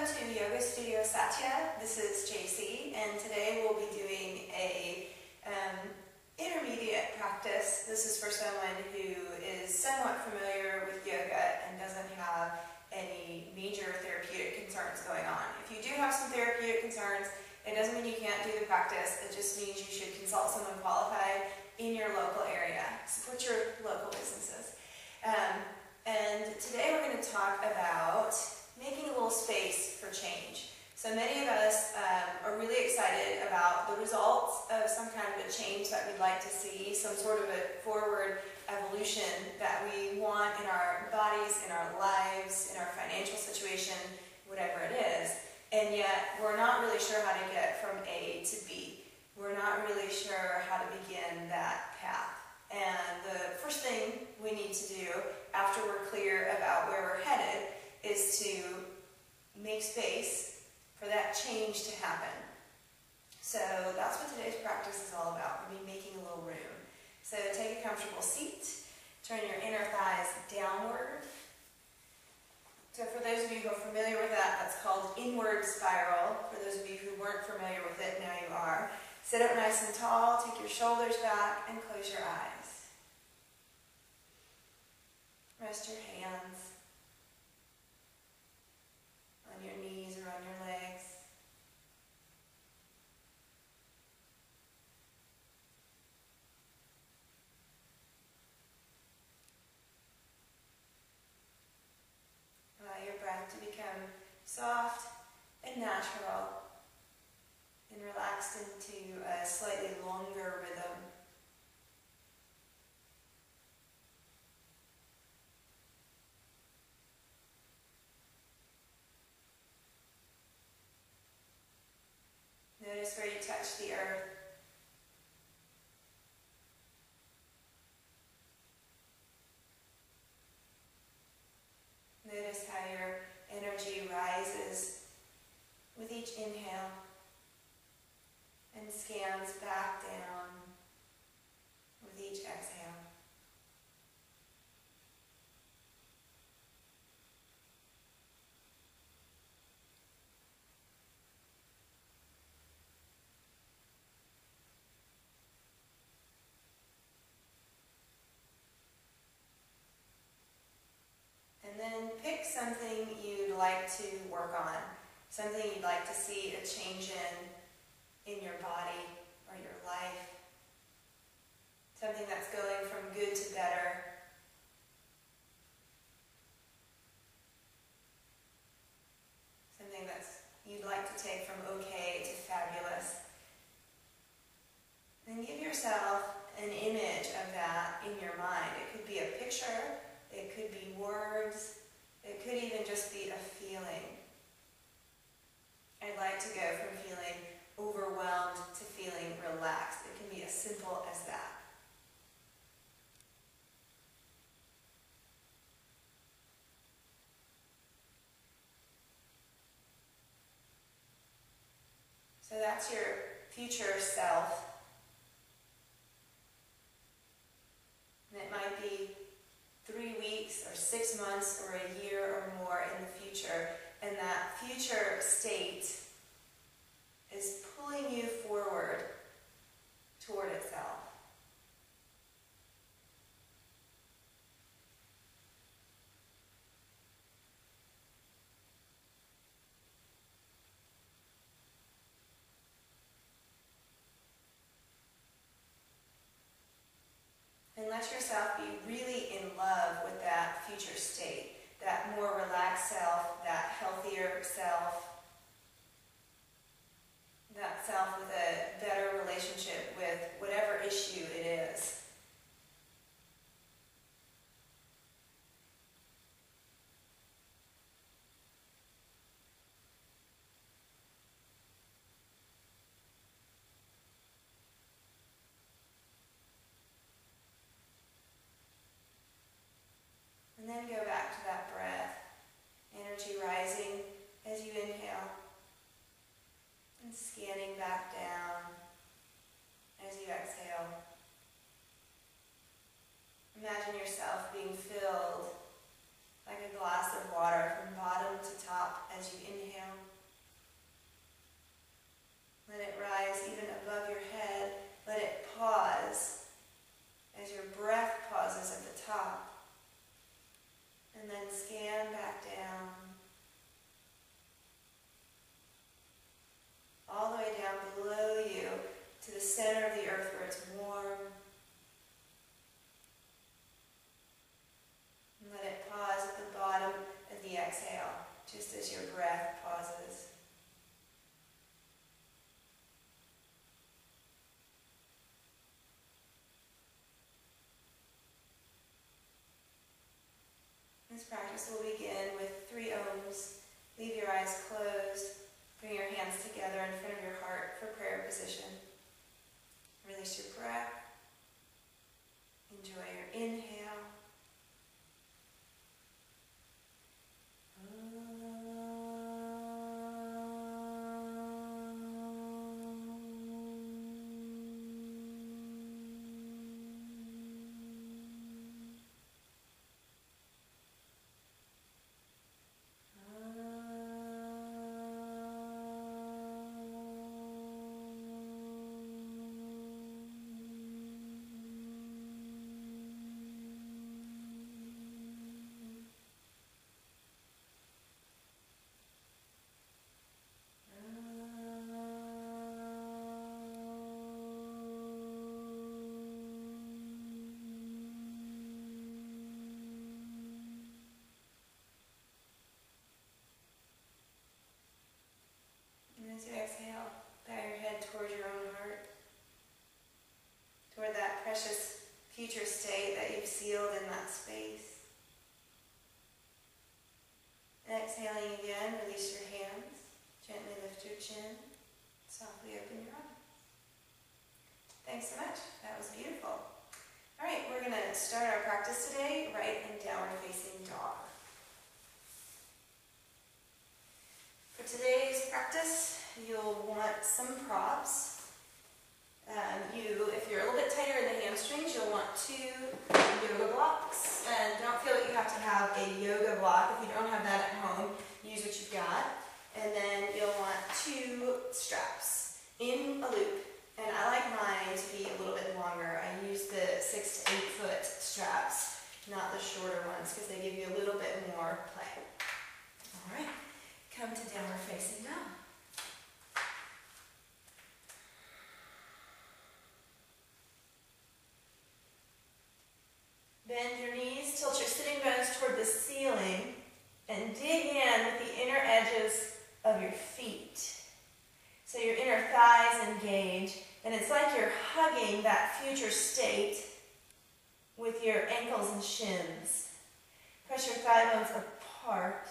Welcome to Yoga Studio Satya. This is JC, and today we'll be doing a intermediate practice. This is for someone who is somewhat familiar with yoga and doesn't have any major therapeutic concerns going on. If you do have some therapeutic concerns, it doesn't mean you can't do the practice. It just means you should consult someone qualified in your local area. Support your local businesses. And today we're going to talk about making a little space for change. So many of us are really excited about the results of some kind of a change that we'd like to see, some sort of a forward evolution that we want in our bodies, in our lives, in our financial situation, whatever it is. And yet we're not really sure how to get from A to B. We're not really sure how to begin that path. And the first thing we need to do after we're clear about where we're headed is to make space for that change to happen. So that's what today's practice is all about. We'll be making a little room. So take a comfortable seat, turn your inner thighs downward. So for those of you who are familiar with that, that's called inward spiral. For those of you who weren't familiar with it, now you are. Sit up nice and tall, take your shoulders back, and close your eyes. Rest your hands on your knees or on your legs. Allow your breath to become soft and natural and relaxed into a slightly longer rhythm. Notice where you touch the earth. Notice how your energy rises with each inhale and scans back down with each exhale. And then pick something you'd like to work on, something you'd like to see a change in your body or your life, something that's going from good to better, something that's you'd like to take from okay to fabulous. Then give yourself an image of that in your mind. It could be a picture, it could be words, it could even just be a feeling. I'd like to go from feeling overwhelmed to feeling relaxed. It can be as simple as that. So that's your future self. And it might be 3 weeks or 6 months or a year or more in the future. And that future state is pulling you forward toward itself. And let yourself be really in love with that future state, that more relaxed self, that healthier self, that self with a better relationship with whatever issue it is. And then go back to that breath, energy rising as you inhale, and scanning back down as you exhale. Imagine yourself being filled like a glass of water from bottom to top as you inhale. This practice will begin with 3 ohms. Leave your eyes closed. Bring your hands together in front of your heart for prayer position. Release your breath. Enjoy your inhale. As you exhale, bow your head toward your own heart, toward that precious future state that you've sealed in that space. Exhaling again, release your hands, gently lift your chin, softly open your eyes. Thanks so much, that was beautiful. All right, we're going to start our practice today right in downward facing dog. For today's practice, you'll want some props. If you're a little bit tighter in the hamstrings, you'll want 2 yoga blocks. And don't feel that you have to have a yoga block. If you don't have that at home, use what you've got. And then you'll want 2 straps in a loop. And I like mine to be a little bit longer. I use the 6 to 8 foot straps, not the shorter ones, because they give you a little bit more play. All right. Come to downward facing dog. Bend your knees, tilt your sitting bones toward the ceiling, and dig in with the inner edges of your feet. So your inner thighs engage, and it's like you're hugging that future state with your ankles and shins. Press your thigh bones apart.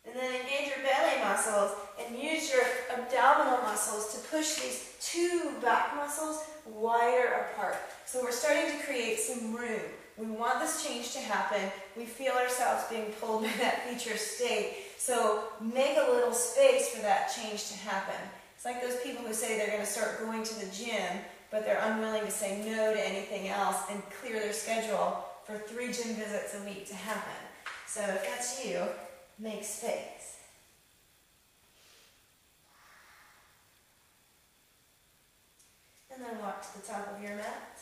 And then engage your belly muscles and use your abdominal muscles to push these 2 back muscles wider apart. So we're starting to create some room. We want this change to happen. We feel ourselves being pulled by that future state. So make a little space for that change to happen. It's like those people who say they're going to start going to the gym, but they're unwilling to say no to anything else and clear their schedule for 3 gym visits a week to happen. So if that's you, make space. And then walk to the top of your mat.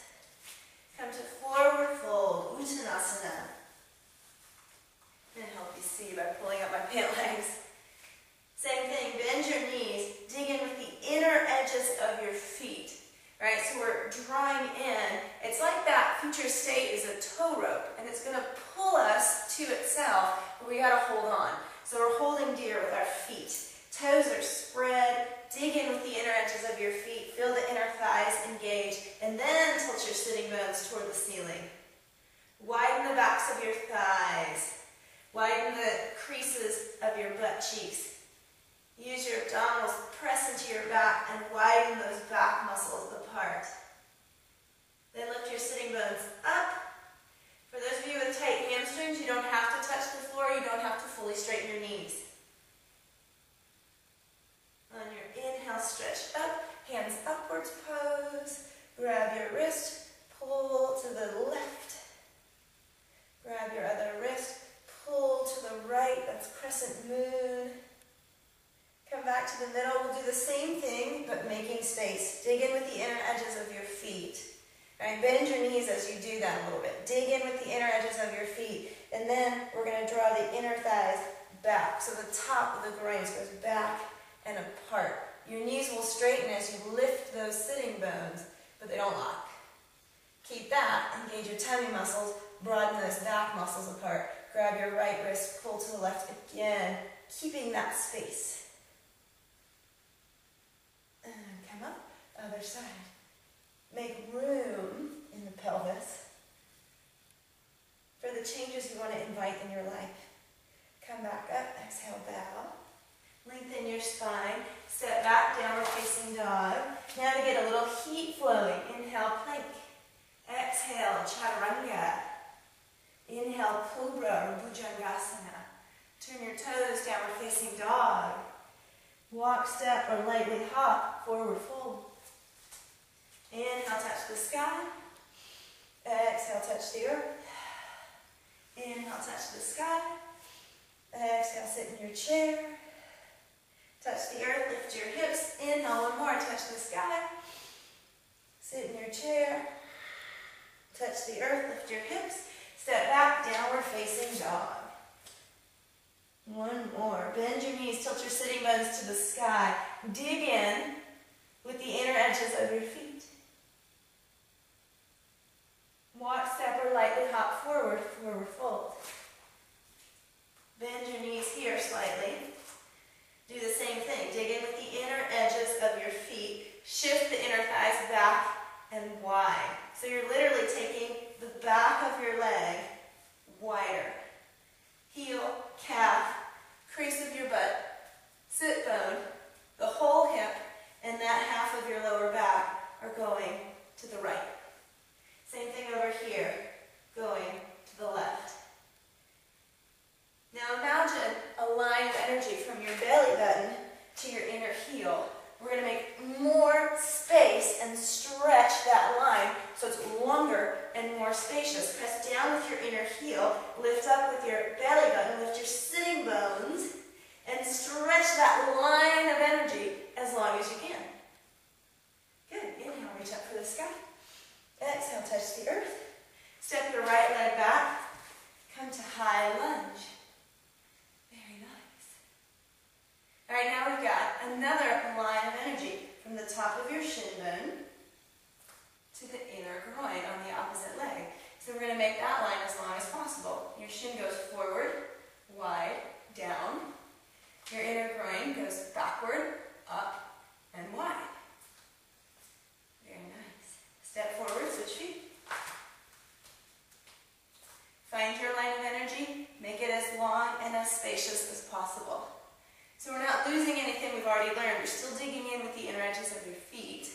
Come to forward fold, Uttanasana. I'm going to help you see by pulling up my pant legs. Same thing, bend your knees, dig in with the inner edges of your feet. Right, so we're drawing in. It's like that future state is a tow rope, and it's going to pull us to itself, but we got to hold on. So we're holding dear with our feet. Toes are spread. Dig in with the inner edges of your feet. Feel the inner thighs engage, and then tilt your sitting bones toward the ceiling. Widen the backs of your thighs. Widen the creases of your butt cheeks. Use your abdominals, press into your back, and widen those back muscles apart. Then lift your sitting bones up. For those of you with tight hamstrings, you don't have to touch the floor. You don't have to fully straighten your knees. On your inhale, stretch up, hands upwards pose. Grab your wrist, pull to the left. Grab your other wrist, pull to the right. That's crescent moon. Come back to the middle. We'll do the same thing, but making space. Dig in with the inner edges of your feet. Right, bend your knees as you do that a little bit. Dig in with the inner edges of your feet. And then we're going to draw the inner thighs back. So the top of the groins goes back and apart. Your knees will straighten as you lift those sitting bones, but they don't lock. Keep that. Engage your tummy muscles. Broaden those back muscles apart. Grab your right wrist. Pull to the left again. Keeping that space. And come up, other side. Make room in the pelvis. the changes you want to invite in your life. Come back up, exhale, bow. Lengthen your spine, step back, downward facing dog. Now to get a little heat flowing, inhale, plank. Exhale, chaturanga. Inhale, cobra or bhujangasana. Turn your toes, downward facing dog. Walk, step, or lightly hop, forward fold. Inhale, touch the sky. Exhale, touch the earth. Inhale, touch the sky. Exhale, sit in your chair. Touch the earth, lift your hips. Inhale, one more, touch the sky. Sit in your chair. Touch the earth, lift your hips. Step back, downward facing dog. One more. Bend your knees, tilt your sitting bones to the sky. Dig in with the inner edges of your feet. Walk, step, or lightly hop forward, forward fold. Bend your knees here slightly. Do the same thing. Dig in with the inner edges of your feet. Shift the inner thighs back and wide. So you're literally taking the back of your leg wider. Heel, calf, crease of your butt, sit bone, the whole hip, and that half of your lower back are going to the right. Same thing over here, going to the left. Now imagine a line of energy from your belly button to your inner heel. We're going to make more space and stretch that line so it's longer and more spacious. Press down with your inner heel, lift up with your belly button, lift your sitting bones, and stretch that line of energy as long as you can. Good. Inhale, reach up for the sky. Exhale, touch the earth. Step your right leg back. Come to high lunge. Very nice. All right, now we've got another line of energy from the top of your shin bone to the inner groin on the opposite leg. So we're going to make that line as long as possible. Your shin goes forward, wide, down. Your inner groin goes backward, up, and wide. Very nice. Step forward, switch feet. Find your line of energy. Make it as long and as spacious as possible. So we're not losing anything we've already learned. You're still digging in with the inner edges of your feet.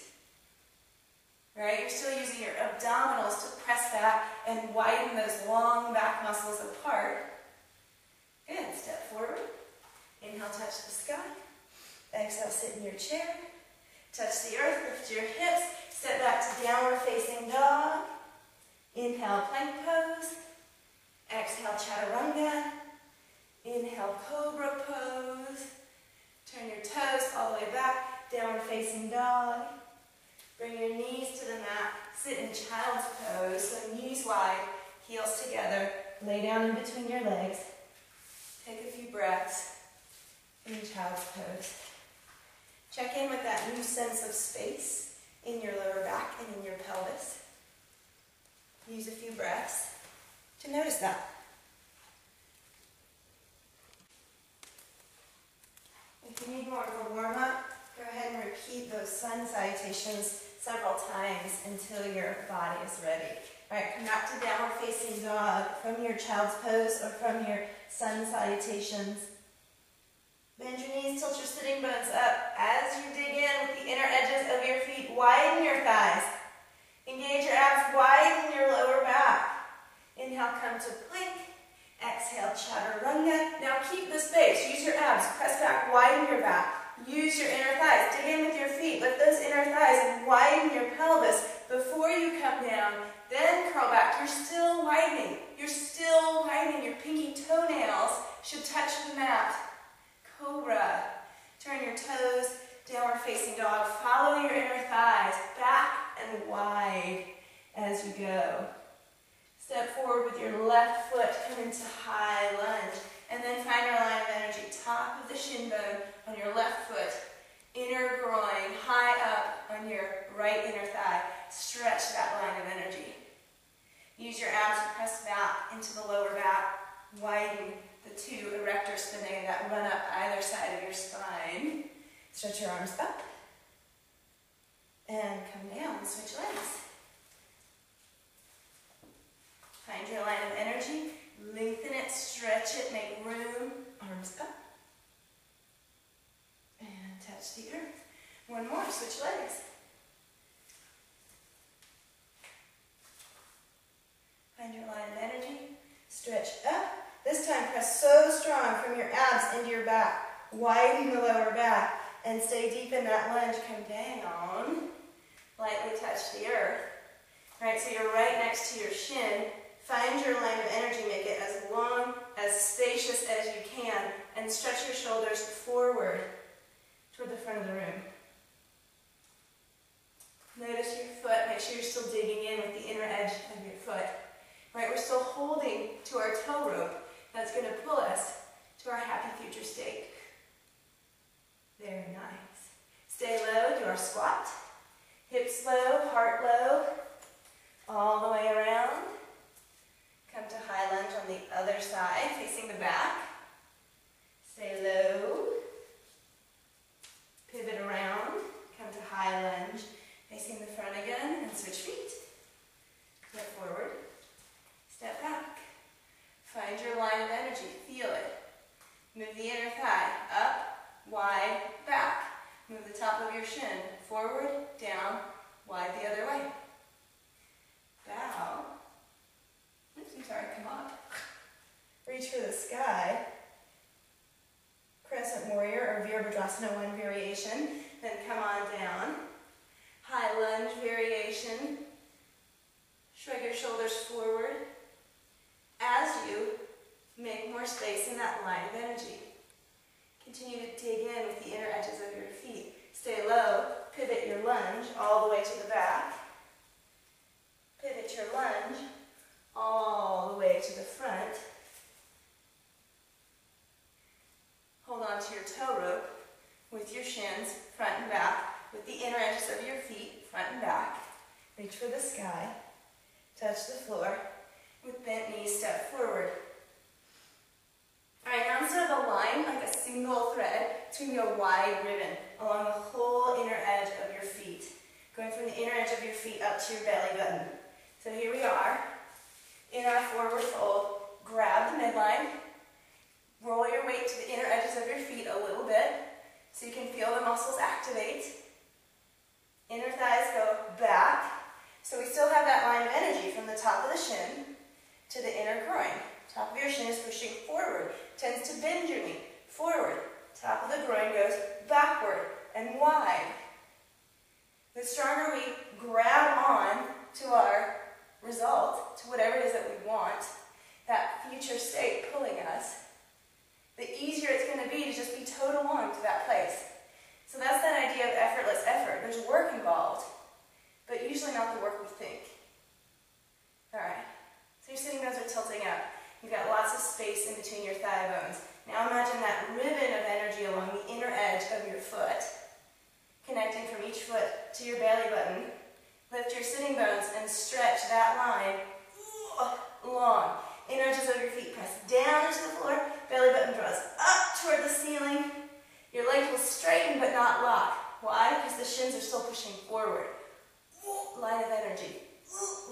Right? You're still using your abdominals to press back and widen those long back muscles apart. Good. Step forward. Inhale, touch the sky. Exhale, sit in your chair. Touch the earth, lift your hips. Step back to downward facing dog. Inhale, plank pose. Exhale, chaturanga. Inhale, cobra pose. Turn your toes all the way back, downward facing dog. Bring your knees to the mat. Sit in child's pose, so knees wide, heels together. Lay down in between your legs. Take a few breaths in child's pose. Check in with that new sense of space in your lower back and in your pelvis. Use a few breaths to notice that. If you need more of a warm-up, go ahead and repeat those sun salutations several times until your body is ready. All right, come back to downward facing dog from your child's pose or from your sun salutations. Bend your knees, tilt your sitting bones up. As you dig in with the inner edges of your feet, widen your thighs. Engage your abs, widen your lower back. Inhale, come to plank. Exhale, chaturanga. Now keep the space. Use your abs. Press back, widen your back. Use your inner thighs. Dig in with your feet. Lift those inner thighs and widen your pelvis before you come down. Then curl back. You're still widening. You're still widening. Your pinky toenails should touch the mat. Cobra. Turn your toes, downward facing dog. Follow your inner thighs back and wide as you go. Step forward with your left foot, come into high lunge. And then find your line of energy. Top of the shin bone on your left foot. Inner groin, high up on your right inner thigh. Stretch that line of energy. Use your abs to press back into the lower back. Widen the two erector spinae that run up either side of your spine. Stretch your arms up. And come down, switch legs. Find your line of energy. Lengthen it, stretch it, make room. Arms up. And touch the earth. One more, switch legs. Find your line of energy. Stretch up. This time press so strong from your abs into your back. Widen the lower back and stay deep in that lunge. Come down. Lightly touch the earth. All right, so you're right next to your shin. Find your line of energy. Make it as long, as spacious as you can. And stretch your shoulders forward toward the front of the room. Notice your foot. Make sure you're still digging in with the inner edge of your foot. Right, we're still holding to our toe rope. That's going to pull us to our happy future state. Very nice. Stay low, do our squat. Hips low, heart low. All the way around. Come to high lunge on the other side, facing the back. Stay low. Pivot around. Come to high lunge, facing the front again, and switch feet. Step forward. Step back. Find your line of energy. Feel it. Move the inner thigh up, wide, back. Move the top of your shin forward, down, wide the other way. Bow. Oops, I'm sorry, come up. Reach for the sky. Crescent warrior or Virabhadrasana 1 variation. Then come on down. High lunge variation. Shrug your shoulders forward. As you make more space in that line of energy. Continue to dig in with the inner edges of your feet. Stay low. Pivot your lunge all the way to the back. Pivot your lunge all the way to the front. Hold on to your toe rope with your shins, front and back, with the inner edges of your feet, front and back. Reach for the sky. Touch the floor. With bent knees, step forward. All right, now instead of a line, like a single thread, it's going to be a wide ribbon along the whole inner edge of your feet. Going from the inner edge of your feet up to your belly button. So here we are. In our forward fold, grab the midline. Roll your weight to the inner edges of your feet a little bit so you can feel the muscles activate. Inner thighs go back. So we still have that line of energy from the top of the shin to the inner groin. Top of your shin is pushing forward. Tends to bend your knee. Forward. Top of the groin goes backward and wide. The stronger we grab on to our result, to whatever it is that we want, that future state pulling us, the easier it's going to be to just be total on to that place. So that's that idea of effortless effort. There's work involved, but usually not the work we think. All right. So your sitting bones are tilting up. You've got lots of space in between your thigh bones. Now imagine that ribbon of energy along the inner edge of your foot, connecting from each foot to your belly button. Lift your sitting bones and stretch that line long. Inner edges of your feet press down into the floor. Belly button draws up toward the ceiling. Your legs will straighten but not lock. Why? Because the shins are still pushing forward. Line of energy.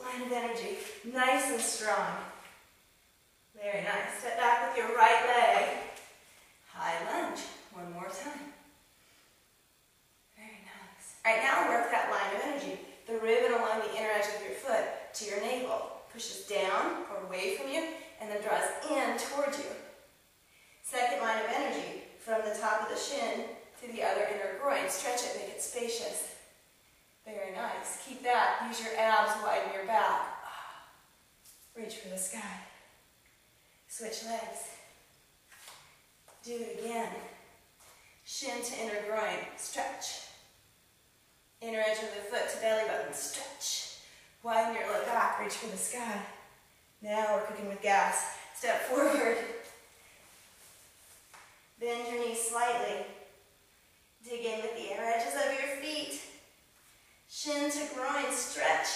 Line of energy. Nice and strong. Very nice. Step back with your right leg. High lunge. One more time. Very nice. All right, now work that line of energy. The ribbon along the inner edge of your foot to your navel. Pushes down or away from you and then draws in towards you. Second line of energy from the top of the shin to the other inner groin. Stretch it, make it spacious. Very nice. Keep that. Use your abs, widen your back. Reach for the sky. Switch legs. Do it again. Shin to inner groin. Stretch. Inner edge of the foot to belly button. Stretch. Widen your low back. Reach for the sky. Now we're cooking with gas. Step forward. Bend your knees slightly. Dig in with the inner edges of your feet. Shin to groin, stretch.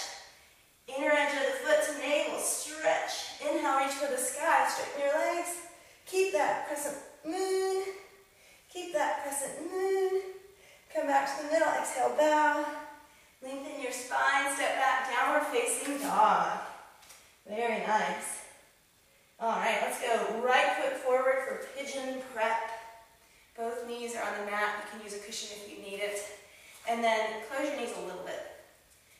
Inner edge of the foot to navel, stretch. Inhale, reach for the sky, straighten your legs. Keep that crescent moon. Keep that crescent moon. Come back to the middle, exhale, bow. Lengthen your spine, step back, downward facing dog. Very nice. All right, let's go right foot forward for pigeon prep. Both knees are on the mat. You can use a cushion if you need it. And then close your knees a little bit.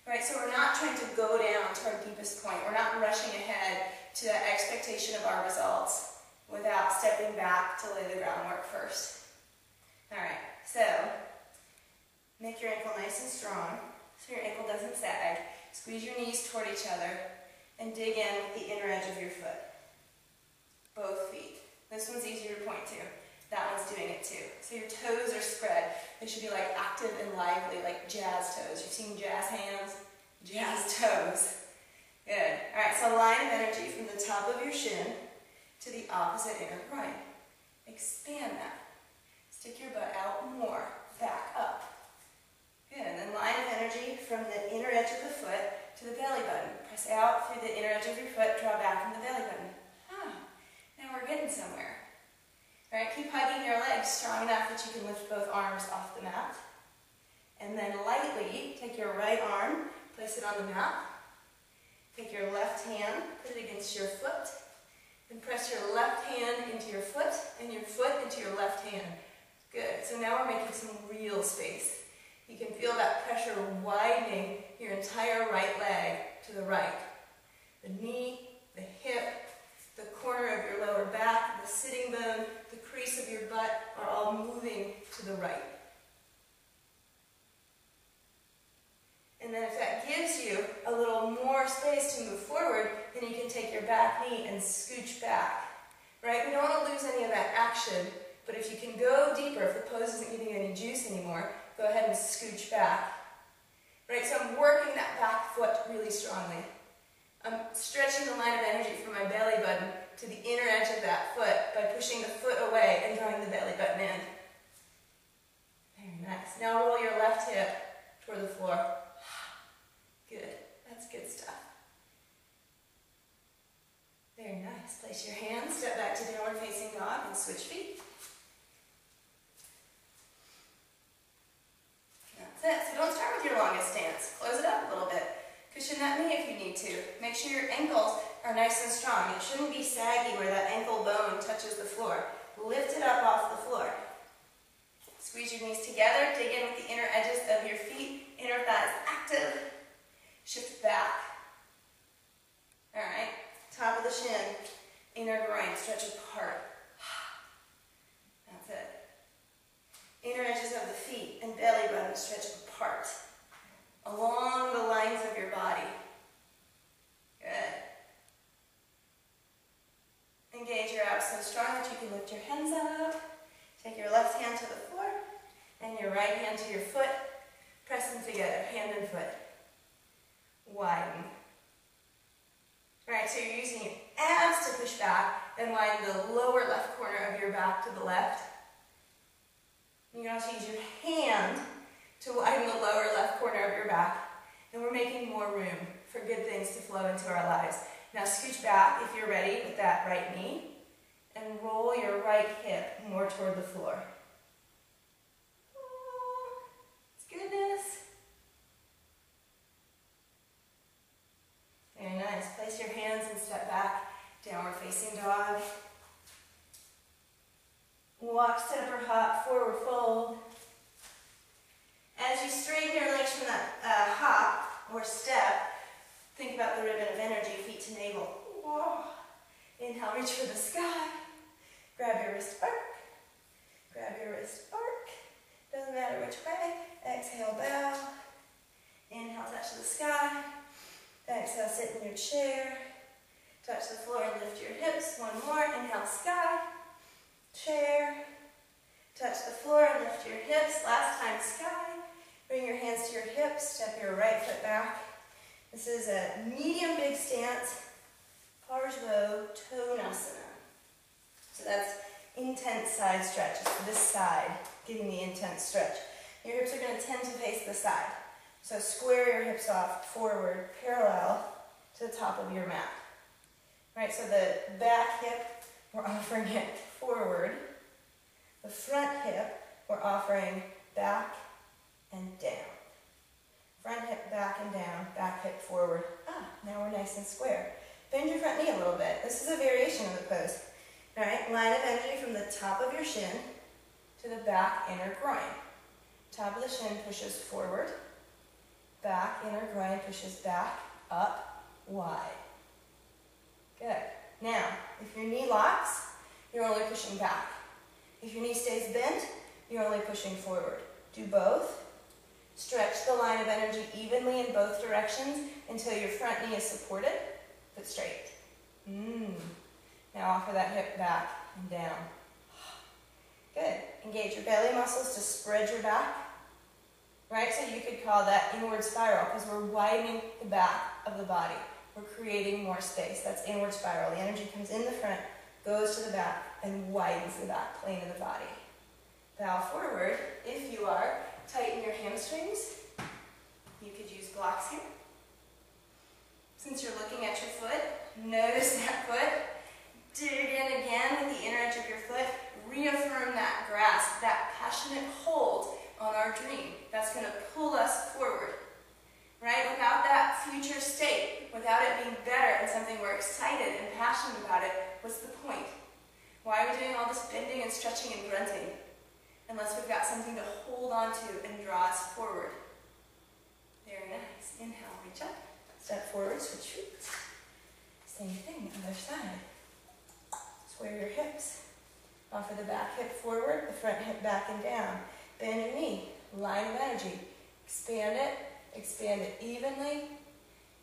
All right, so we're not trying to go down to our deepest point. We're not rushing ahead to that expectation of our results without stepping back to lay the groundwork first. All right, so make your ankle nice and strong so your ankle doesn't sag. Squeeze your knees toward each other and dig in with the inner edge of your foot. Both feet. This one's easier to point to. That one's doing it too. So your toes are spread. They should be like active and lively, like jazz toes. You've seen jazz hands? Jazz toes. Good. All right, so line of energy from the top of your shin to the opposite inner groin. Expand that. Stick your butt out more. Back up. Good. And then line of energy from the inner edge of the foot to the belly button. Press out through the inner edge of your foot. Draw back from the belly button. Now we're getting somewhere. All right, keep hugging your legs strong enough that you can lift both arms off the mat. And then lightly take your right arm, place it on the mat. Take your left hand, put it against your foot, and press your left hand into your foot and your foot into your left hand. Good. So now we're making some real space. You can feel that pressure widening your entire right leg to the right. The knee, the hip, the corner of your lower back, the sitting bone, the crease of your butt are all moving to the right. And then if that gives you a little more space to move forward, then you can take your back knee and scooch back. Right? We don't want to lose any of that action, but if you can go deeper, if the pose isn't giving you any juice anymore, go ahead and scooch back. Right? So I'm working that back foot really strongly. I'm stretching the line of energy from my belly button to the inner edge of that foot by pushing the foot away and drawing the belly button in. Very nice. Now roll your left hip toward the floor. Good. That's good stuff. Very nice. Place your hands, step back to downward facing dog, and switch feet. That's it. So don't start with your longest stance. Close it up a little bit. Cushion that knee if you need to. Make sure your ankles are nice and strong. It shouldn't be saggy where that ankle bone touches the floor. Lift it up off the floor. Squeeze your knees together. Dig in with the inner edges of your feet. Inner thighs active. Shift back. All right. Top of the shin. Inner groin. Stretch apart. That's it. Inner edges of the feet and belly button stretch apart. Along the lines of your body. Good. Engage your abs so strong that you can lift your hands up. Take your left hand to the floor and your right hand to your foot. Press them together, hand and foot. Widen. Alright, so you're using your abs to push back, then widen the lower left corner of your back to the left. You can also use your hand to widen the lower left corner of your back. And we're making more room for good things to flow into our lives. Now scooch back if you're ready with that right knee. And roll your right hip more toward the floor. Oh, it's goodness. Very nice. Place your hands and step back. Downward facing dog. Walk, step, or hop, forward fold. As you straighten your legs from that hop or step, think about the ribbon of energy, feet to navel. Whoa. Inhale, reach for the sky. Grab your wrist, arc. Grab your wrist, arc. Doesn't matter which way. Exhale, bow. Inhale, touch the sky. Exhale, sit in your chair. Touch the floor and lift your hips. One more. Inhale, sky. Chair. Touch the floor and lift your hips. Last time, sky. Bring your hands to your hips. Step your right foot back. This is a medium big stance. Parshvottanasana. So that's intense side stretches. This side, giving the intense stretch. Your hips are going to tend to face the side. So square your hips off forward, parallel to the top of your mat. Right, so the back hip, we're offering it forward. The front hip, we're offering back and down. Front hip back and down, back hip forward. Now we're nice and square. Bend your front knee a little bit. This is a variation of the pose. All right, line of energy from the top of your shin to the back inner groin. Top of the shin pushes forward. Back inner groin pushes back, up, wide. Good. Now, if your knee locks, you're only pushing back. If your knee stays bent, you're only pushing forward. Do both. Stretch the line of energy evenly in both directions until your front knee is supported, but straight. Now offer that hip back and down. Good. Engage your belly muscles to spread your back. Right? So you could call that inward spiral because we're widening the back of the body. We're creating more space. That's inward spiral. The energy comes in the front, goes to the back, and widens the back plane of the body. Bow forward. If you are, tighten your hamstrings. You could use blocks here. Since you're looking at your foot, notice that foot. Dig in again with the inner edge of your foot. Reaffirm that grasp, that passionate hold on our dream. That's going to pull us forward. Right? Without that future state, without it being better and something we're excited and passionate about it, what's the point? Why are we doing all this bending and stretching and grunting? Unless we've got something to hold on to and draw us forward. Very nice. Inhale, reach up. Step forward, switch feet. Same thing, other side. Square your hips. Offer the back hip forward, the front hip back and down. Bend your knee. Line of energy. Expand it evenly.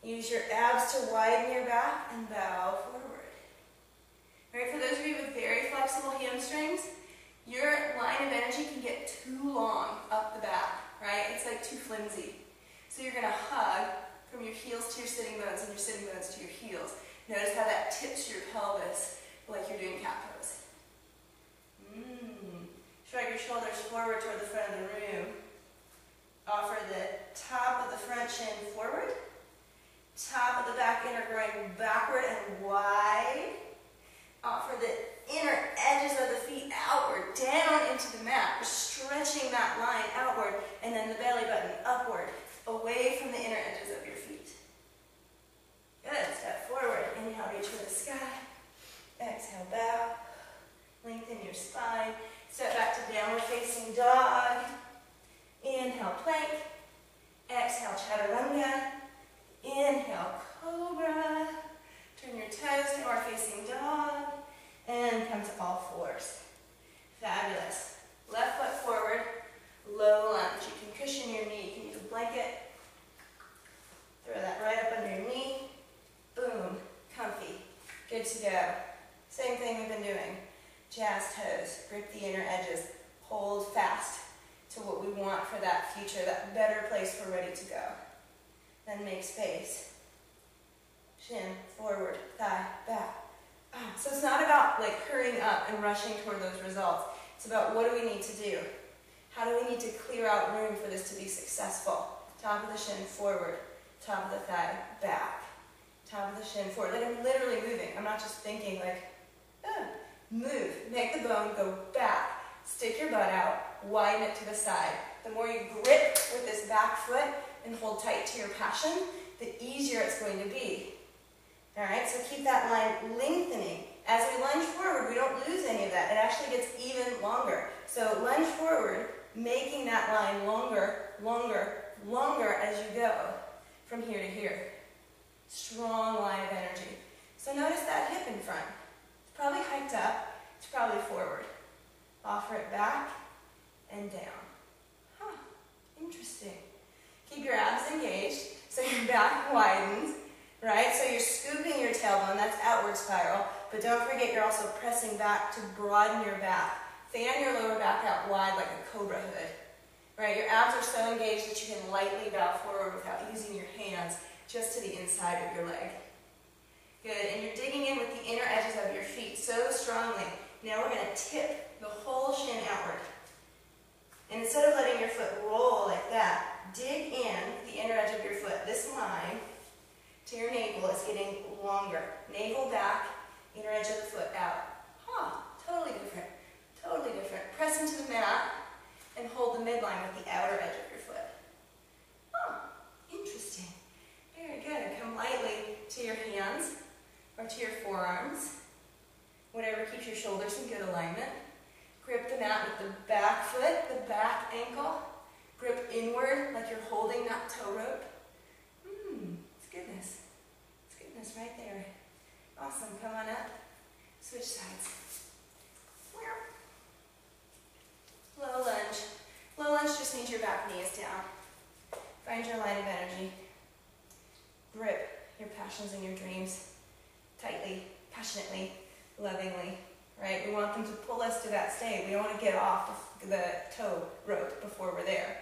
Use your abs to widen your back and bow forward. All right, for those of you with very flexible hamstrings, your line of energy can get too long up the back, right? It's like too flimsy. So you're going to hug from your heels to your sitting bones and your sitting bones to your heels. Notice how that tips your pelvis like you're doing cat pose. Shrug your shoulders forward toward the front of the room. Offer the top of the front shin forward. Top of the back inner groin backward and wide. Offer the inner edges of the feet outward, down into the mat. We're stretching that line outward, and then the belly button upward, away from the inner edges of your feet. Good. Step forward. Inhale, reach for the sky. Exhale, bow. Lengthen your spine. Step back to downward facing dog. Inhale, plank. Exhale, chaturanga. Inhale, cobra. Turn your toes, downward facing dog. And come to all fours. Fabulous. Left foot forward, low lunge. You can cushion your knee. You can use a blanket. Throw that right up under your knee. Boom. Comfy. Good to go. Same thing we've been doing. Jazz toes. Grip the inner edges. Hold fast to what we want for that future, that better place we're ready to go. Then make space. Shin, forward, thigh, back. So it's not about like hurrying up and rushing toward those results. It's about what do we need to do? How do we need to clear out room for this to be successful? Top of the shin forward, top of the thigh back, top of the shin forward. Like I'm literally moving. I'm not just thinking like, move. Make the bone go back. Stick your butt out, widen it to the side. The more you grip with this back foot and hold tight to your passion, the easier it's going to be. All right, so keep that line lengthening. As we lunge forward, we don't lose any of that. It actually gets even longer. So lunge forward, making that line longer, longer, longer as you go from here to here. Strong line of energy. So notice that hip in front. It's probably hiked up. It's probably forward. Offer it back and down. Interesting. Keep your abs engaged so your back widens. Right? So you're scooping your tailbone, that's outward spiral, but don't forget you're also pressing back to broaden your back. Fan your lower back out wide like a cobra hood. Right? Your abs are so engaged that you can lightly bow forward without using your hands, just to the inside of your leg. Good, and you're digging in with the inner edges of your feet so strongly. Now we're going to tip the whole shin outward. And instead of letting your foot roll like that, dig in with the inner edge of your foot. This line to your navel is getting longer. Navel back, inner edge of the foot out. Totally different. Totally different. Press into the mat and hold the midline with the outer edge of your foot. Interesting. Very good. Come lightly to your hands. or to your forearms. Whatever keeps your shoulders in good alignment. Grip the mat with the back foot, the back ankle. Grip inward like you're holding that toe rope. It's goodness. It's goodness right there. Awesome. Come on up. Switch sides. Low lunge. Low lunge just means your back knee is down. Find your line of energy. Grip your passions and your dreams tightly, passionately, lovingly. Right? We want them to pull us to that state. We don't want to get off the toe rope before we're there.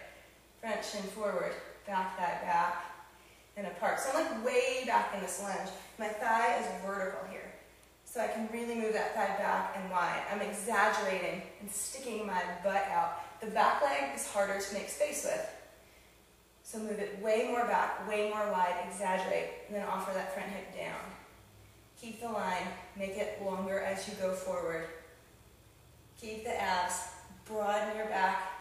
Front shin forward, back thigh back, and apart. So I'm like way back in this lunge. My thigh is vertical here. So I can really move that thigh back and wide. I'm exaggerating and sticking my butt out. The back leg is harder to make space with. So move it way more back, way more wide, exaggerate, and then offer that front hip down. Keep the line, make it longer as you go forward. Keep the abs, broaden your back,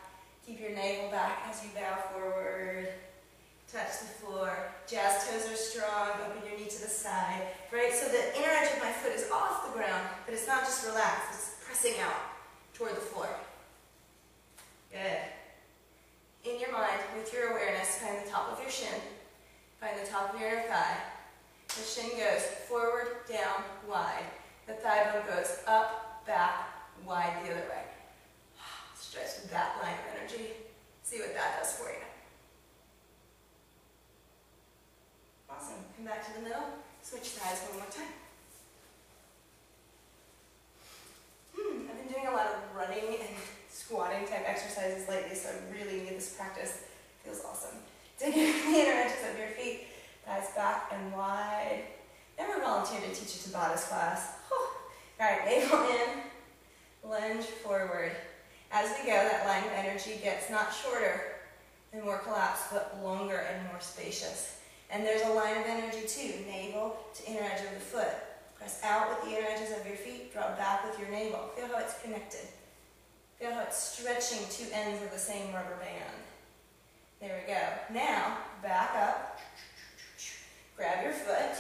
keep your navel back as you bow forward. Touch the floor. Jazz toes are strong. Open your knee to the side. Right? So the inner edge of my foot is off the ground, but it's not just relaxed. It's pressing out toward the floor. Good. In your mind, with your awareness, find the top of your shin. Find the top of your inner thigh. The shin goes forward, down, wide. The thigh bone goes up, back, wide the other way. Stretch that line of energy. See what that does for you. Awesome. Come back to the middle. Switch sides one more time. I've been doing a lot of running and squatting type exercises lately, so I really need this practice. Feels awesome. Dig in the inner edges of your feet. Thighs back and wide. Never volunteered to teach a Tabatas class. Alright, navel in. Lunge forward. As we go, that line of energy gets not shorter and more collapsed, but longer and more spacious. And there's a line of energy too, navel to inner edge of the foot. Press out with the inner edges of your feet, draw back with your navel. Feel how it's connected. Feel how it's stretching two ends of the same rubber band. There we go. Now, back up. Grab your foot.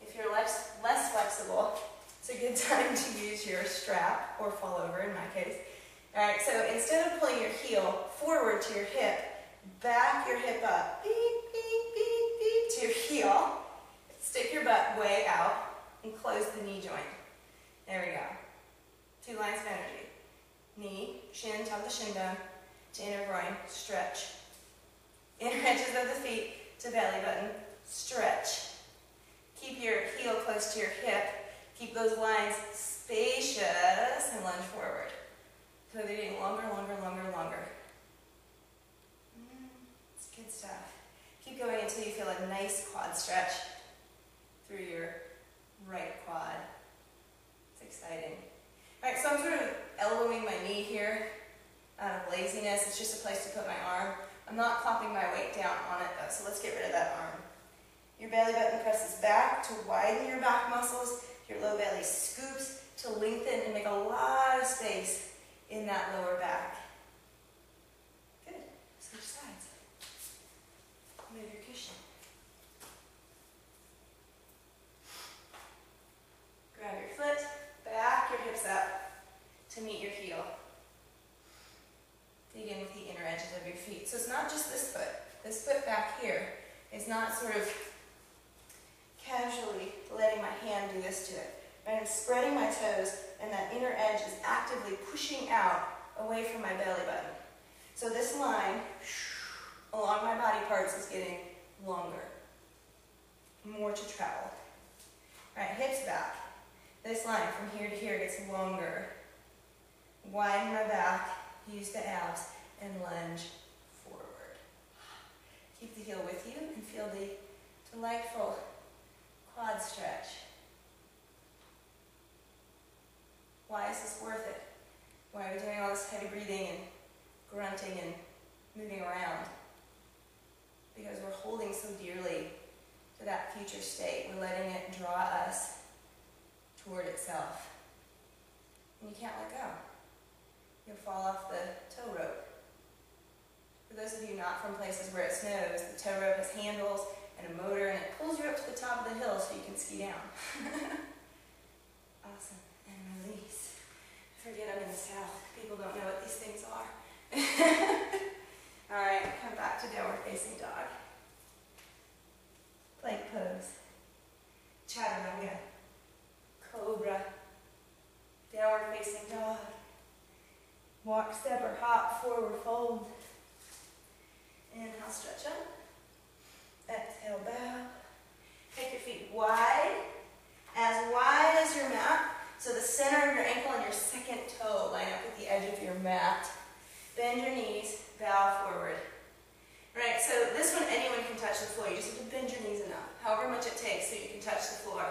If you're less flexible, it's a good time to use your strap, or fall over in my case. Alright, so instead of pulling your heel forward to your hip, back your hip up. Beep, beep, beep, beep, to your heel. Stick your butt way out and close the knee joint. There we go. Two lines of energy. Knee, shin, top of the shin bone, to inner groin, stretch. Inner edges of the feet to belly button, stretch. Keep your heel close to your hip. Keep those lines spacious and lunge forward. So they're getting longer, longer, longer, longer. It's good stuff. Keep going until you feel a nice quad stretch through your right quad. It's exciting. Alright, so I'm sort of elbowing my knee here out of laziness. It's just a place to put my arm. I'm not plopping my weight down on it though, so let's get rid of that arm. Your belly button presses back to widen your back muscles. Your low belly scoops to lengthen and make a lot of space in that lower back. Good. Switch sides. Move your cushion. Grab your foot, back your hips up to meet your heel. Dig in with the inner edges of your feet. So it's not just this foot. This foot back here is not sort of casually letting my hand do this to it. Right? I'm spreading my toes, and that inner edge is actively pushing out away from my belly button. So this line along my body parts is getting longer. More to travel. All right, hips back. This line from here to here gets longer. Widen my back, use the abs, and lunge forward. Keep the heel with you and feel the delightful quad stretch. Why is this worth it? Why are we doing all this heavy breathing and grunting and moving around? Because we're holding so dearly to that future state. We're letting it draw us toward itself. And you can't let go. You'll fall off the tow rope. For those of you not from places where it snows, the tow rope has handles and a motor, and it pulls you up to the top of the hill so you can ski down. Awesome. And release. Forget I'm in the South. People don't know what these things are. Alright, come back to downward facing dog. Plank pose. Chaturanga. Cobra. Downward facing dog. Walk, step, or hop, forward fold. Inhale, stretch up. Exhale, bow. Take your feet wide as your mat. So the center of your ankle and your second toe line up with the edge of your mat. Bend your knees, bow forward. Right, so this one anyone can touch the floor. You just have to bend your knees enough, however much it takes so you can touch the floor.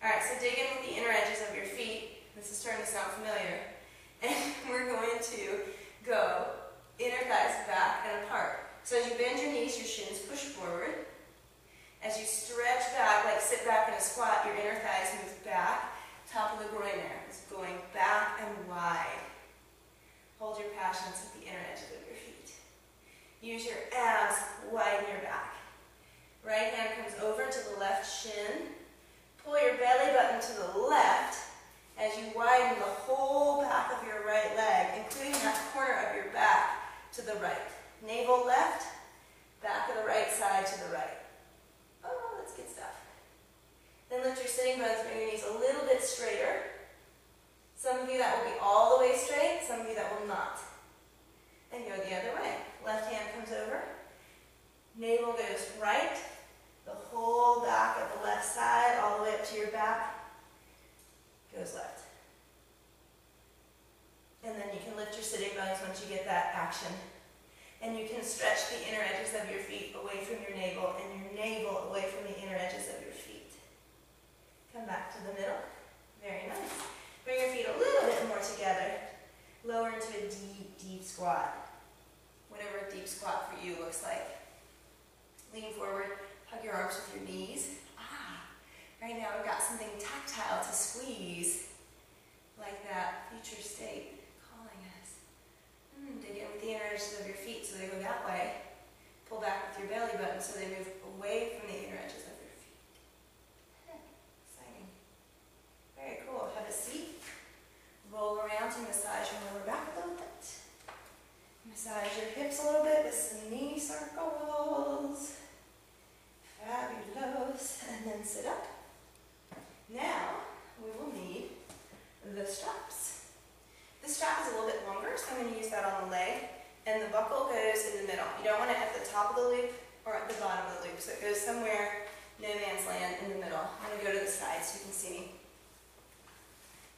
Alright, so dig in with the inner edges of your feet. This is starting to sound familiar. And we're going to go inner thighs back and apart. So as you bend your knees, your shins push forward. As you stretch back, like sit back in a squat, your inner thighs move back. Top of the groin there is going back and wide. Hold your passions at the inner edges of your feet. Use your abs, widen your back. Right hand comes over to the left shin. Pull your belly button to the left as you widen the whole back of your right leg, including that corner of your back to the right. Navel left, back of the right side to the right. Oh, that's good stuff. Then lift your sitting bones, bring your knees a little bit straighter. Some of you that will be all the way straight, some of you that will not. And go the other way. Left hand comes over. Navel goes right. The whole back of the left side, all the way up to your back, goes left. And then you can lift your sitting bones once you get that action. And you can stretch the inner edges of your feet away from your navel and your navel away from the inner edges of your feet. Come back to the middle. Very nice. Bring your feet a little bit more together. Lower into a deep, deep squat. Whatever a deep squat for you looks like. Lean forward, hug your arms with your knees. Right now we've got something tactile to squeeze. Like that future state calling us. Dig in with the inner edges of your feet so they go that way. Pull back with your belly button so they move away from the inner edges of your feet. Exciting. Very cool. Have a seat. Roll around to massage your lower back a little bit. Massage your hips a little bit with some knee circles. Fabulous. And then sit up. Now we will need the straps. The strap is a little bit longer, so I'm going to use that on the leg. And the buckle goes in the middle. You don't want it at the top of the loop or at the bottom of the loop. So it goes somewhere, no man's land, in the middle. I'm going to go to the side so you can see me.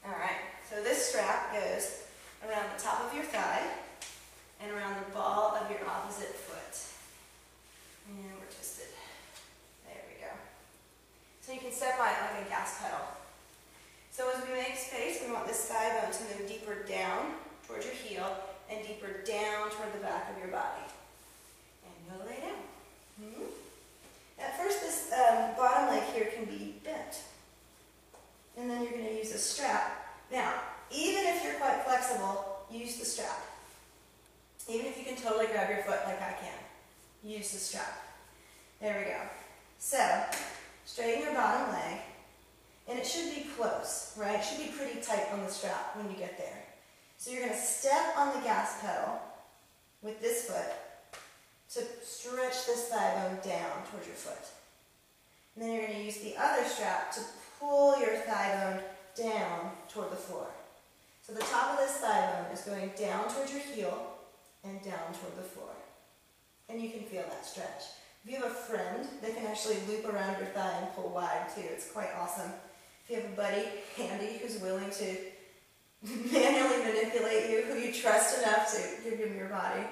Alright, so this strap goes around the top of your thigh and around the ball of your opposite foot. And we're twisted. There we go. So you can step on it like a gas pedal. So as we make space, we want this thigh bone to move deeper down towards your heel and deeper down toward the back of your body. And go lay down. At first, this bottom leg here can be bent. And then you're going to use a strap. Now, even if you're quite flexible, use the strap. Even if you can totally grab your foot like I can, use the strap. There we go. So, straighten your bottom leg. And it should be close, right? It should be pretty tight on the strap when you get there. So you're going to step on the gas pedal with this foot to stretch this thigh bone down towards your foot. And then you're going to use the other strap to pull your thigh bone down toward the floor. So the top of this thigh bone is going down towards your heel and down toward the floor. And you can feel that stretch. If you have a friend, they can actually loop around your thigh and pull wide too. It's quite awesome. If you have a buddy handy who's willing to manually manipulate you, who you trust enough to give him your body,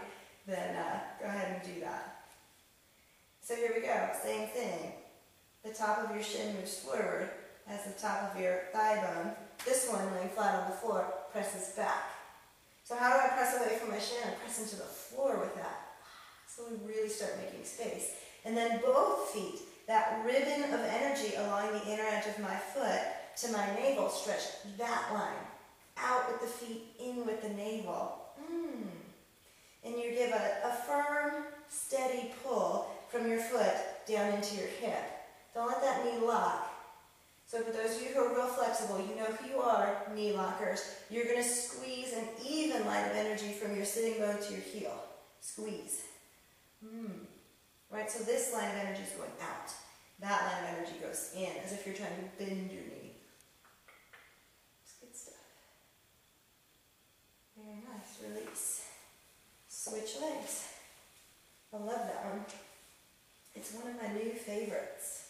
then go ahead and do that. So here we go, same thing. The top of your shin moves forward as the top of your thigh bone. This one, laying flat on the floor, presses back. So how do I press away from my shin? I press into the floor with that. So we really start making space. And then both feet, that ribbon of energy along the inner edge of my foot to my navel, stretch that line. Out with the feet, in with the navel. And you give a firm, steady pull from your foot down into your hip. Don't let that knee lock. So for those of you who are real flexible, you know who you are, knee lockers. You're going to squeeze an even line of energy from your sitting bone to your heel. Squeeze. Right, so this line of energy is going out. That line of energy goes in, as if you're trying to bend your knee. It's good stuff. Very nice. Release. Switch legs. I love that one. It's one of my new favorites.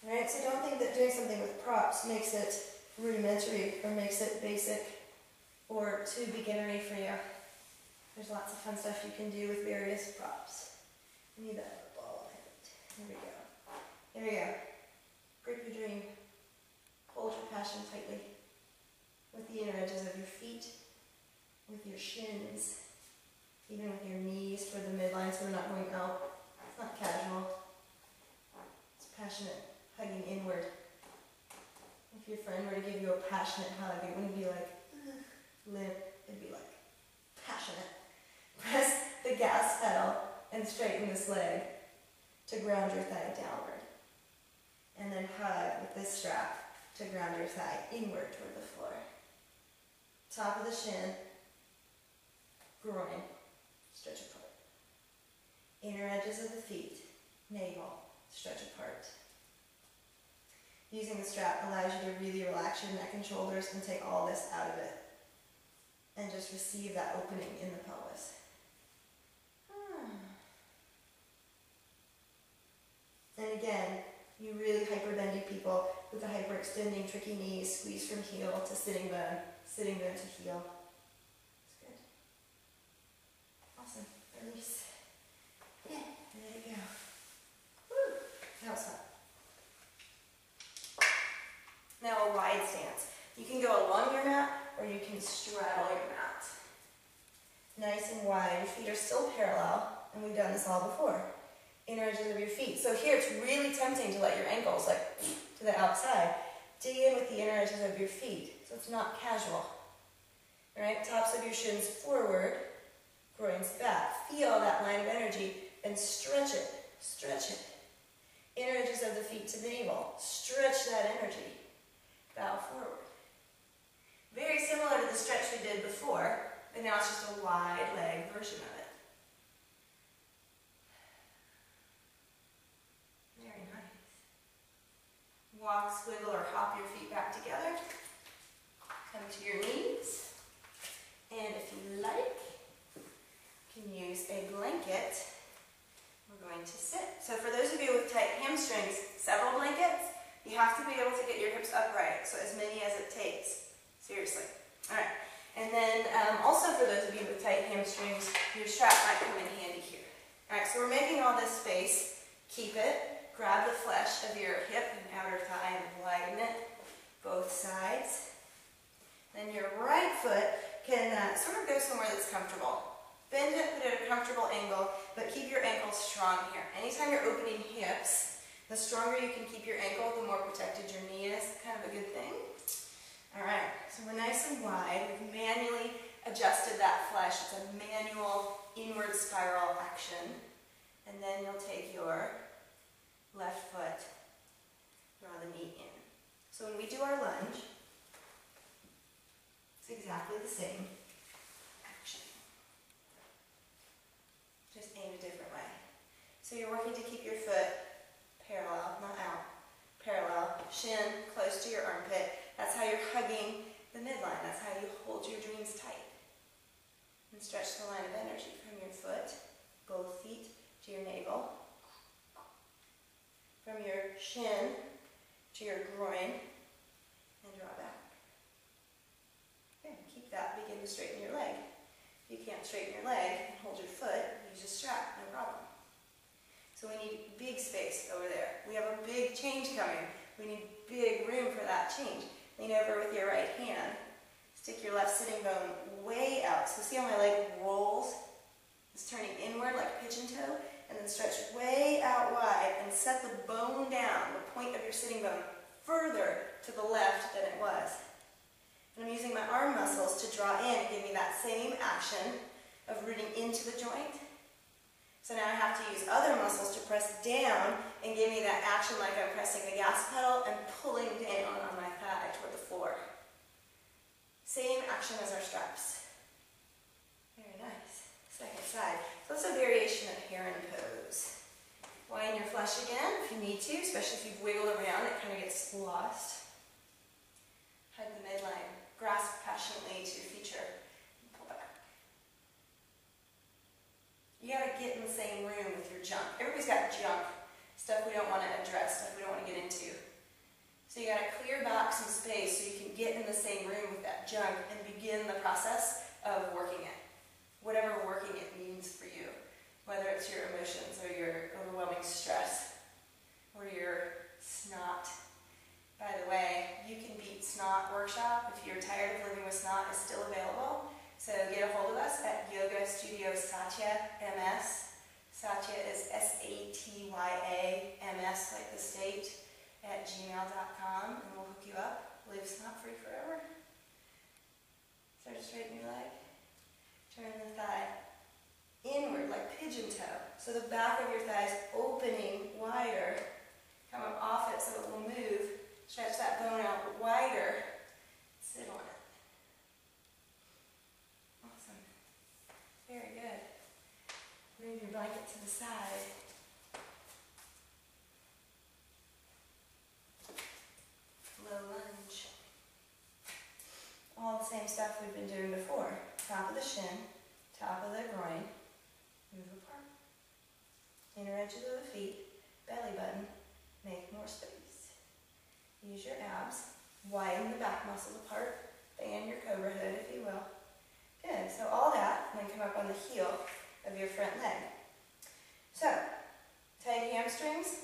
Alright, so don't think that doing something with props makes it rudimentary or makes it basic or too beginnery for you. There's lots of fun stuff you can do with various props. I need that ball on my foot. There we go. There we go. Grip your dream. Hold your passion tightly with the inner edges of your feet, with your shins, even with your knees for the midline so we're not going out. It's not casual. It's passionate, hugging inward. If your friend were to give you a passionate hug, it wouldn't be like limp, it'd be like passionate. Press the gas pedal and straighten this leg to ground your thigh downward. And then hug with this strap to ground your thigh inward toward the floor. Top of the shin, groin, stretch apart. Inner edges of the feet, navel, stretch apart. Using the strap allows you to really relax your neck and shoulders and take all this out of it. And just receive that opening in the pelvis. And again, you really hyperbendy people with the hyperextending tricky knees, squeeze from heel to sitting bone to heel. That's good. Awesome. Release. Yeah, there you go. Woo! That was fun. Now a wide stance. You can go along your mat or you can straddle your mat. Nice and wide. Your feet are still parallel, and we've done this all before. Inner edges of your feet. So here it's really tempting to let your ankles like to the outside. Dig in with the inner edges of your feet. So it's not casual. Alright, tops of your shins forward, groins back. Feel that line of energy and stretch it. Stretch it. Inner edges of the feet to the navel. Stretch that energy. Bow forward. Very similar to the stretch we did before, but now it's just a wide leg version of it. Very nice. Walk, squiggle, or hop your feet back together. Come to your knees. And if you like, you can use a blanket. We're going to sit. So for those of you with tight hamstrings, several blankets, you have to be able to get your hips upright, so as many as it takes. Seriously. All right. And then also for those of you with tight hamstrings, your strap might come in handy here. All right, so we're making all this space. Keep it. Grab the flesh of your hip and outer thigh and widen it both sides. Then your right foot can sort of go somewhere that's comfortable. Bend it, put it at a comfortable angle, but keep your ankles strong here. Anytime you're opening hips, the stronger you can keep your ankle, the more protected your knee is. Kind of a good thing. All right, so we're nice and wide. We've manually adjusted that flesh. It's a manual inward spiral action. And then you'll take your left foot, draw the knee in. So when we do our lunge, it's exactly the same action. Just aimed a different way. So you're working to keep your foot parallel, not out. Parallel, shin close to your armpit. That's how you're hugging the midline. That's how you hold your dreams tight. And stretch the line of energy from your foot, both feet, to your navel. From your shin to your groin, and draw back. Okay, keep that. Begin to straighten your leg. If you can't straighten your leg and hold your foot, use a strap, no problem. So we need big space over there. We have a big change coming. We need big room for that change. Lean over with your right hand. Stick your left sitting bone way out. So see how my leg rolls? It's turning inward like a pigeon toe. And then stretch way out wide and set the bone down, the point of your sitting bone, further to the left than it was. And I'm using my arm muscles to draw in and give me that same action of rooting into the joint. So now I have to use other muscles to press down and give me that action like I'm pressing the gas pedal and pulling down on my thigh toward the floor. Same action as our straps. Very nice. Second side. So that's a variation of heron pose. Widen your flesh again if you need to, especially if you've wiggled around, it kind of gets lost. Hug the midline. Grasp passionately to your feature. Pull back. You gotta get in the same room with your junk. Everybody's got junk. Stuff we don't want to address, stuff we don't want to get into. So you gotta clear back some space so you can get in the same room with that junk and begin the process of working it. Whatever working it means for you. Whether it's your emotions or your overwhelming stress or your snot. By the way, You Can Beat Snot workshop, if you're tired of living with snot, is still available. So get a hold of us at Yoga Studio Satya, MS. Satya is SATYA, MS like the state, at gmail.com, and we'll hook you up. Live snot-free forever. Start to straighten your leg. Turn the thigh inward like pigeon toe. So the back of your thigh is opening wider. Come up off it so it will move. Stretch that bone out wider. Sit on it. Awesome. Very good. Move your blanket to the side. Low lunge. All the same stuff we've been doing before. Top of the shin, top of the groin. Move apart. Inner edges of the feet, belly button. Make more space. Use your abs. Widen the back muscles apart. Band your cobra hood, if you will. Good. So all that, and then come up on the heel of your front leg. So, tight hamstrings.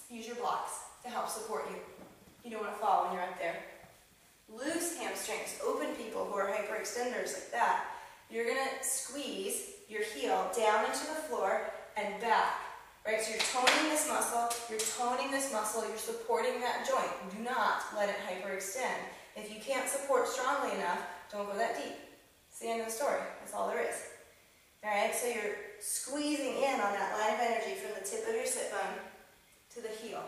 Use your blocks to help support you. You don't want to fall when you're up there. Loose hamstrings, open people who are hyperextenders like that. You're going to squeeze your heel down into the floor and back. Right, so you're toning this muscle, you're supporting that joint. Do not let it hyperextend. If you can't support strongly enough, don't go that deep. It's the end of the story. That's all there is. Alright, so you're squeezing in on that line of energy from the tip of your sit bone to the heel.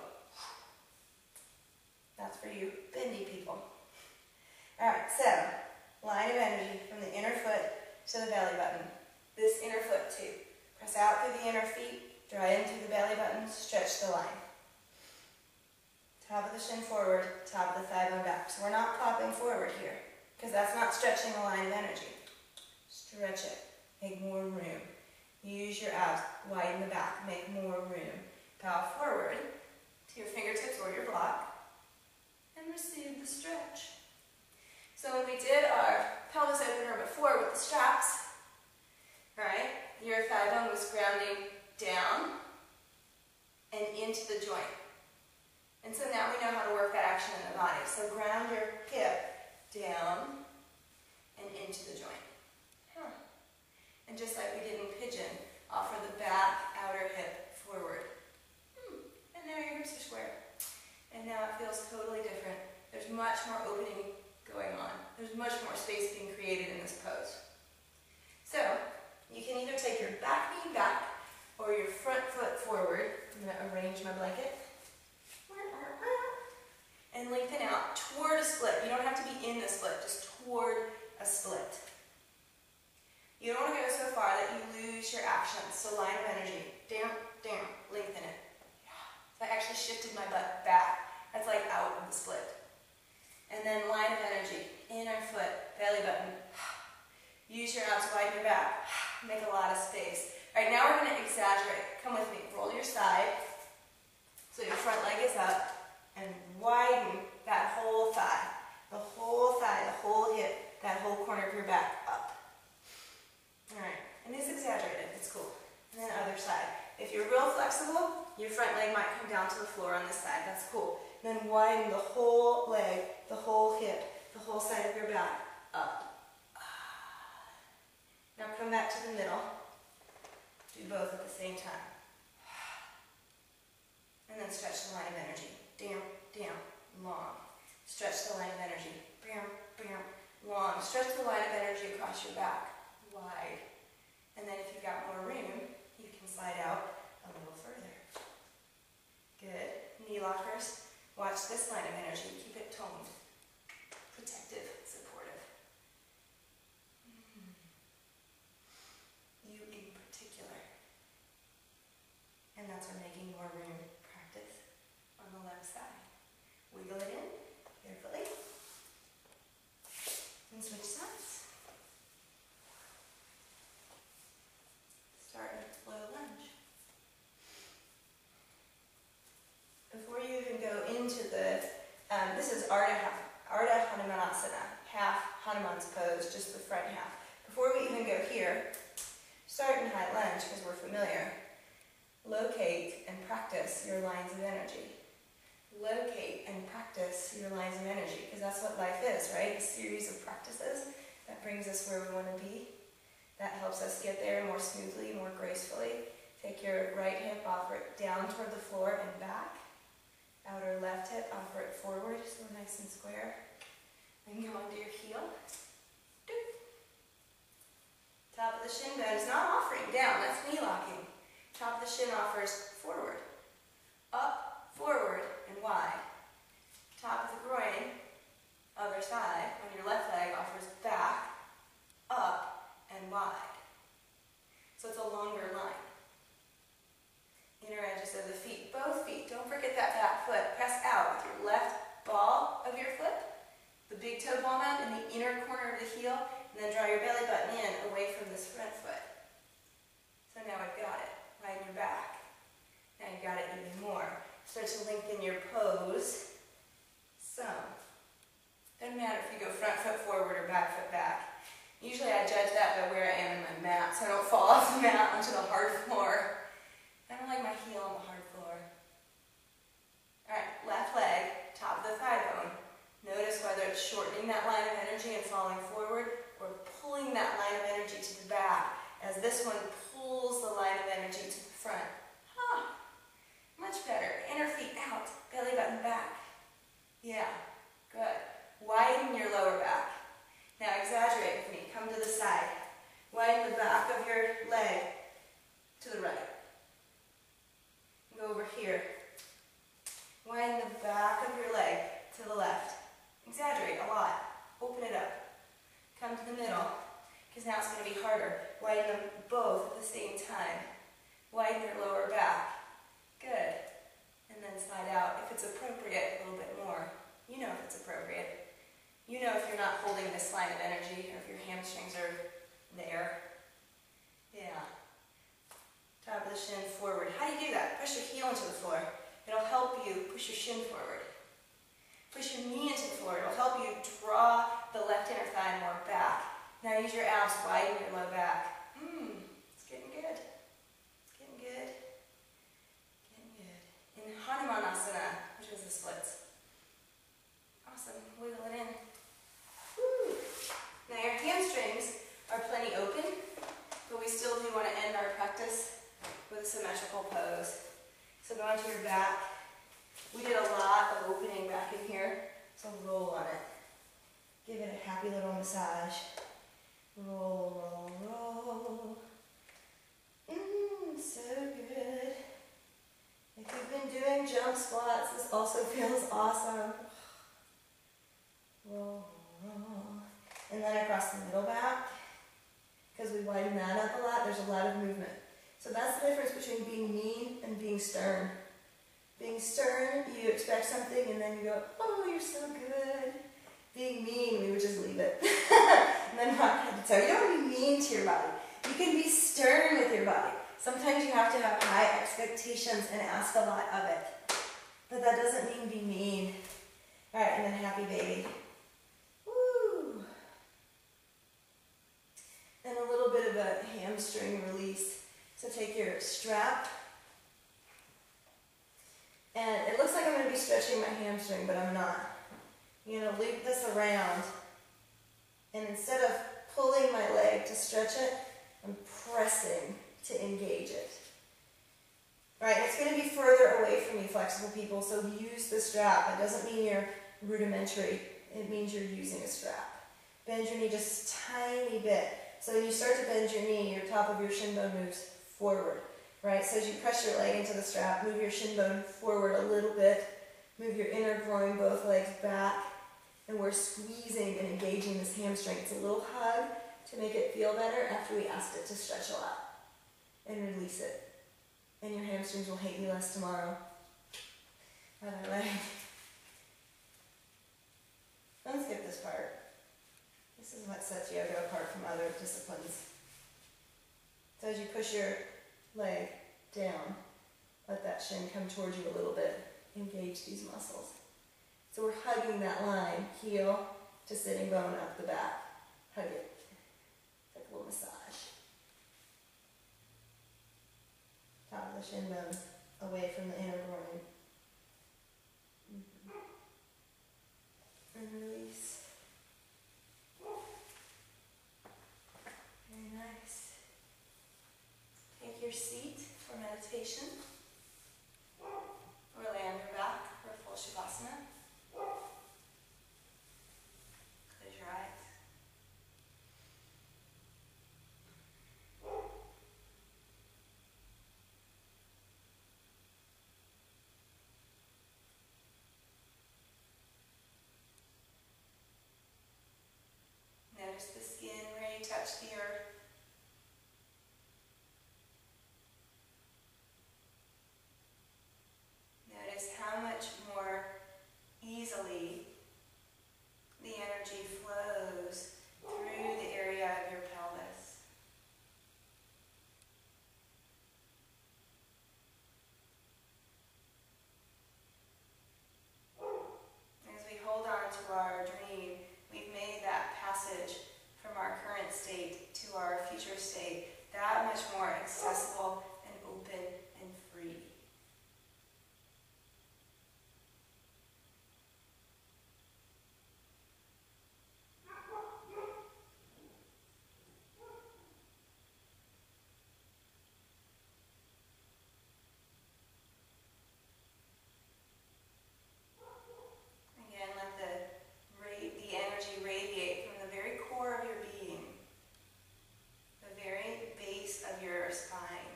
That's for you bendy people. Alright, so line of energy from the inner foot to the belly button. This inner foot too. Press out through the inner feet. Draw in through the belly button, stretch the line. Top of the shin forward, top of the thigh bone back. So we're not popping forward here, because that's not stretching the line of energy. Stretch it, make more room. Use your abs, widen the back, make more room. Bow forward to your fingertips or your block, and receive the stretch. So when we did our pelvis opener before with the straps, right, your thigh bone was grounding down and into the joint. And so now we know how to work that action in the body. So ground your hip down and into the joint. And just like we did in Pigeon, offer the back outer hip forward. And now your hips are square. And now it feels totally different. There's much more opening going on. There's much more space being created in this pose. So you can either take your back knee back or your front foot forward. I'm going to arrange my blanket. And lengthen out toward a split. You don't have to be in the split, just toward a split. You don't want to go so far that you lose your action. So line of energy. Down, down, lengthen it. So I actually shifted my butt back. That's like out of the split. And then line of energy. Inner foot, belly button. Use your abs, widen your back. Make a lot of space. All right, now we're going to exaggerate. Come with me. Roll your side. So your front leg is up. And widen that whole thigh. The whole thigh, the whole hip, that whole corner of your back up. Alright, and it's exaggerated. It's cool. And then other side. If you're real flexible, your front leg might come down to the floor on this side. That's cool. And then widen the whole leg, the whole hip, the whole side of your back up. Now come back to the middle. Do both at the same time. And then stretch the line of energy. Down, down, long. Stretch the line of energy. Bam, bam, long. Stretch the line of energy across your back. Wide. And then if you've got more room, you can slide out a little further. Good. Knee lockers. Watch this line of energy. Keep it toned. Protective, supportive. You in particular. And that's where making more room practice on the left side. Wiggle it in carefully. And switch sides. Start with slow lunge. Before you even go into the, this is Ardha Hanumanasana, half Hanuman's pose, just the front half. Before we even go here, start in high lunge because we're familiar. Locate and practice your lines of energy. Locate and practice your lines of energy because that's what life is, right? A series of practices that brings us where we want to be. That helps us get there more smoothly, more gracefully. Take your right hip, offer it down toward the floor and back. Outer left hip, offer it forward, so nice and square. Then go onto your heel. Doop. Top of the shin bone is not offering down, that's knee locking. Top of the shin offers forward. Up, forward, and wide. Top of the groin, other side, on your left leg, offers back, up, and wide. So it's a longer line. Inner edges of the feet, both feet. Don't forget that back foot. Press out with your left ball of your foot, the big toe ball mound in the inner corner of the heel, and then draw your belly button in away from this front foot. So now I've got it. Widen your back. Now you've got it even more. Start to lengthen your pose. Some. Doesn't matter if you go front foot forward or back foot back. Usually I judge that by where I am in my mat, so I don't fall off the mat onto the hard floor. I don't like my heel on the hard floor. Alright, left leg, top of the thigh bone. Notice whether it's shortening that line of energy and falling forward or pulling that line of energy to the back as this one pulls the line of energy to the front. Much better. Inner feet out, belly button back. Yeah, good. Widen your lower back. Now exaggerate with me. Come to the side. Widen the back of your leg to the right. Go over here. Widen the back of your leg to the left. Exaggerate a lot. Open it up. Come to the middle, because now it's going to be harder. Widen them both at the same time. Widen your lower back. Good. And then slide out, if it's appropriate, a little bit more. You know if it's appropriate. You know if you're not holding this line of energy, or if your hamstrings are there. Yeah. Top of the shin forward. How do you do that? Push your heel into the floor. It'll help you push your shin forward. Push your knee into the floor. It'll help you draw the left inner thigh more back. Now use your abs, widen your low back. It's getting good. It's getting good. Getting good. In Hanumanasana, which is the splits. Awesome. Wiggle it in. Woo. Now your hamstrings are plenty open, but we still do want to end our practice with a symmetrical pose. So go onto your back. We did a lot of opening back in here, so roll on it. Give it a happy little massage. Roll, roll, roll. So good. If you've been doing jump squats, this also feels awesome. Roll, roll. And then across the middle back, because we widen that up a lot, there's a lot of movement. So that's the difference between being mean and being stern. Being stern, you expect something and then you go, oh, you're so good. Being mean, we would just leave it. And then rock head to toe. You don't want to be mean to your body. You can be stern with your body. Sometimes you have to have high expectations and ask a lot of it. But that doesn't mean be mean. Alright, and then happy baby. Woo! And a little bit of a hamstring release. So take your strap. And it looks like I'm going to be stretching my hamstring, but I'm not. I'm going to loop this around. And instead of pulling my leg to stretch it, I'm pressing to engage it. Alright, it's going to be further away from you, flexible people, so use the strap. It doesn't mean you're rudimentary. It means you're using a strap. Bend your knee just a tiny bit. So you start to bend your knee, your top of your shin bone moves forward, right? So as you press your leg into the strap, move your shin bone forward a little bit, move your inner groin, both legs back, and we're squeezing and engaging this hamstring. It's a little hug to make it feel better after we asked it to stretch a lot. And release it. And your hamstrings will hate you less tomorrow. Other leg. Don't skip this part. This is what sets yoga apart from other disciplines. So as you push your leg down, let that shin come towards you a little bit. Engage these muscles. So we're hugging that line, heel to sitting bone up the back. Hug it. It's like a little massage. Top of the shin bone away from the inner groin. And release. Very nice. Take your seat for meditation. Or lay on your back for a full shavasana. Close your eyes. Notice the skin where you touch the earth. Notice how much more easily the energy flows through the area of your pelvis. As we hold on to our dream, we've made that passage from our current state to our future state that much more accessible and open and free. Again, let the energy radiate from the very core of your being, the very base of your spine.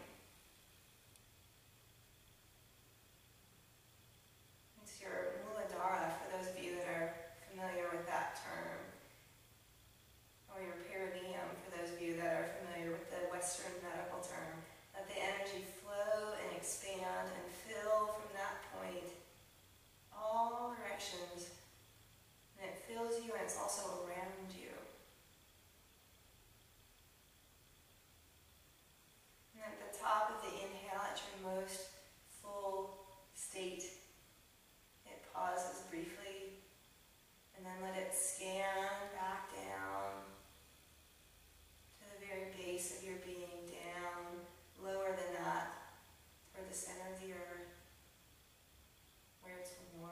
It's your Muladhara, for those of you that are familiar with that term, or your perineum, for those of you that are familiar with the Western medical term. Let the energy flow and expand and fill from that point all directions. And it fills you and it's also around you. And at the top of the inhale, at your most full state, it pauses briefly and then let it scan back down to the very base of your being, down, lower than that, toward the center of the earth, where it's warm.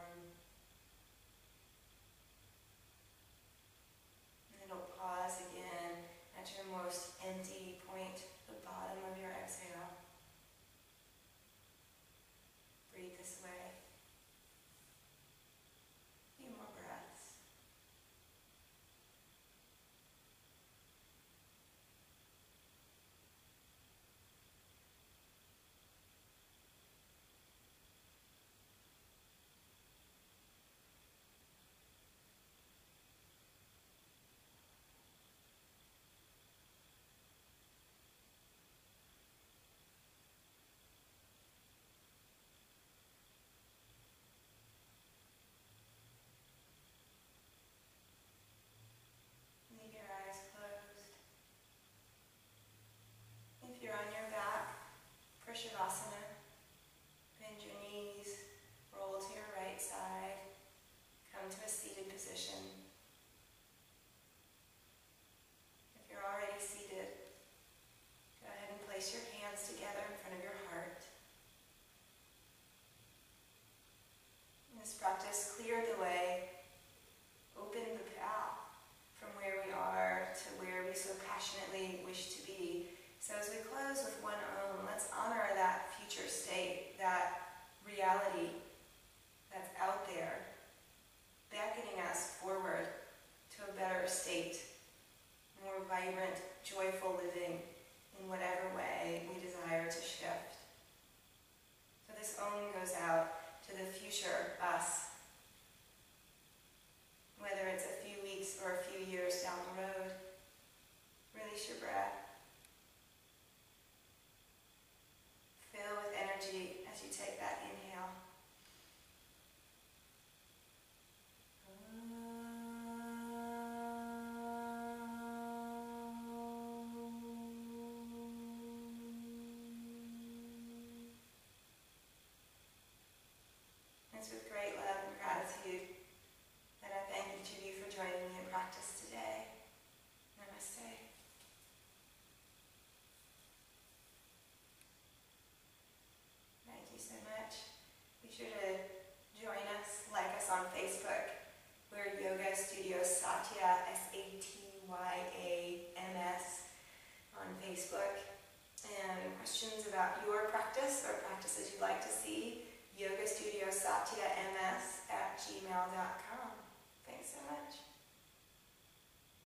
And it'll pause again at your most empty point, the bottom of your exhale. Breathe this way. Few more breaths. Leave your eyes closed. If you're on your back for Shavasana, bend your knees, roll to your right side, come to a seated position. If you're already seated, go ahead and place your hands together in front of your heart. This practice cleared the way, opened the path from where we are to where we so passionately wish to be. So as we close with one Om, let's honor that future state, that reality that's out there, beckoning us forward to a better state, more vibrant, joyful living in whatever way we desire to shift. So this Om goes out to the future us, whether it's a few weeks or a few years down the